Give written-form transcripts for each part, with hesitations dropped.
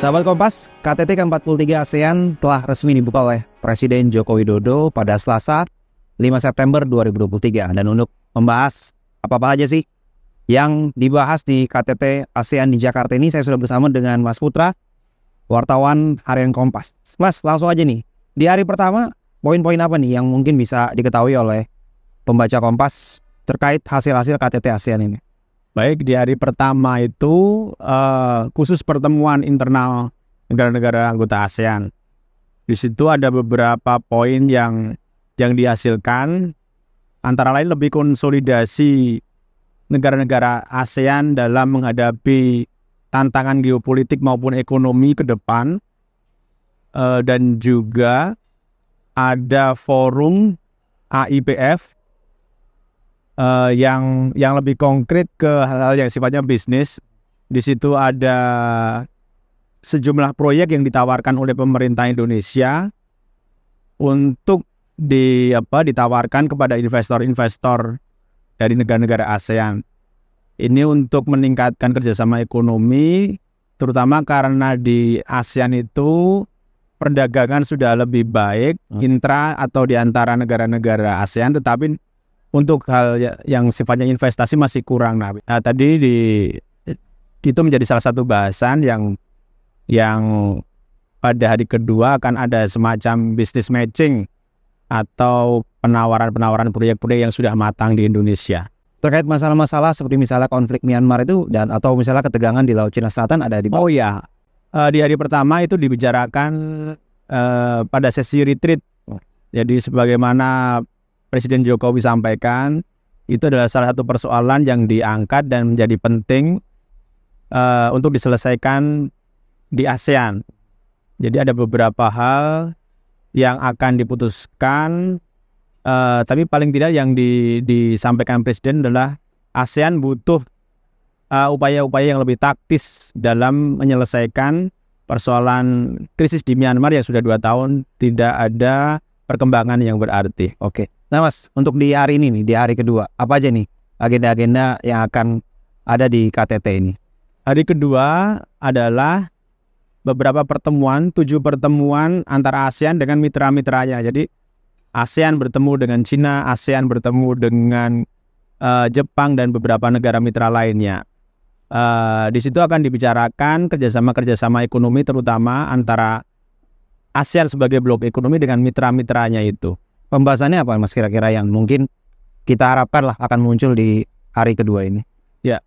Sahabat Kompas, KTT ke-43 ASEAN telah resmi dibuka oleh Presiden Joko Widodo pada Selasa 5 September 2023. Dan untuk membahas apa-apa aja sih yang dibahas di KTT ASEAN di Jakarta ini, saya sudah bersama dengan Mas Putra, wartawan harian Kompas. Mas, langsung aja nih, di hari pertama, poin-poin apa nih yang mungkin bisa diketahui oleh pembaca Kompas terkait hasil-hasil KTT ASEAN ini? Baik, di hari pertama itu khusus pertemuan internal negara-negara anggota ASEAN. Di situ ada beberapa poin yang dihasilkan, antara lain lebih konsolidasi negara-negara ASEAN dalam menghadapi tantangan geopolitik maupun ekonomi ke depan, dan juga ada forum AIPF yang lebih konkret ke hal-hal yang sifatnya bisnis. Di situ ada sejumlah proyek yang ditawarkan oleh pemerintah Indonesia untuk ditawarkan kepada investor-investor dari negara-negara ASEAN. Ini untuk meningkatkan kerjasama ekonomi, terutama karena di ASEAN itu perdagangan sudah lebih baik intra atau di antara negara-negara ASEAN, tetapi untuk hal yang sifatnya investasi masih kurang. Nah, tadi itu menjadi salah satu bahasan yang pada hari kedua akan ada semacam business matching atau penawaran proyek-proyek yang sudah matang di Indonesia. Terkait masalah-masalah seperti misalnya konflik Myanmar itu atau misalnya ketegangan di Laut Cina Selatan ada di. Oh iya, di hari pertama itu dibicarakan pada sesi retreat. Jadi sebagaimana Presiden Jokowi sampaikan, itu adalah salah satu persoalan yang diangkat dan menjadi penting untuk diselesaikan di ASEAN. Jadi ada beberapa hal yang akan diputuskan, tapi paling tidak yang disampaikan Presiden adalah ASEAN butuh upaya-upaya yang lebih taktis dalam menyelesaikan persoalan krisis di Myanmar yang sudah 2 tahun tidak ada perkembangan yang berarti. Oke. Nah Mas, untuk di hari ini nih, di hari kedua, apa aja nih agenda-agenda yang akan ada di KTT ini? Hari kedua adalah beberapa pertemuan, 7 pertemuan antara ASEAN dengan mitra-mitranya. Jadi ASEAN bertemu dengan Cina, ASEAN bertemu dengan Jepang dan beberapa negara mitra lainnya. Di situ akan dibicarakan kerjasama ekonomi, terutama antara ASEAN sebagai blok ekonomi dengan mitra-mitranya itu. Pembahasannya apa Mas kira-kira yang mungkin kita harapkan lah akan muncul di hari kedua ini? Ya,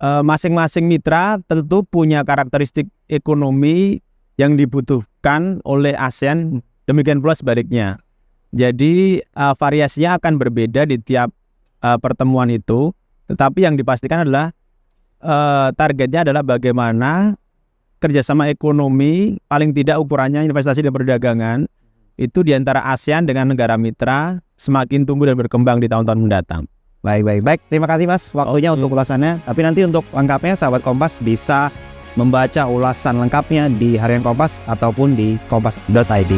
masing-masing mitra tentu punya karakteristik ekonomi yang dibutuhkan oleh ASEAN, demikian pula sebaliknya. Jadi variasinya akan berbeda di tiap pertemuan itu, tetapi yang dipastikan adalah targetnya adalah bagaimana kerjasama ekonomi, paling tidak ukurannya investasi dan perdagangan, itu di antara ASEAN dengan negara mitra semakin tumbuh dan berkembang di tahun-tahun mendatang. Baik. Terima kasih Mas waktunya untuk ulasannya. Tapi nanti untuk lengkapnya sahabat Kompas bisa membaca ulasan lengkapnya di Harian Kompas ataupun di kompas.id.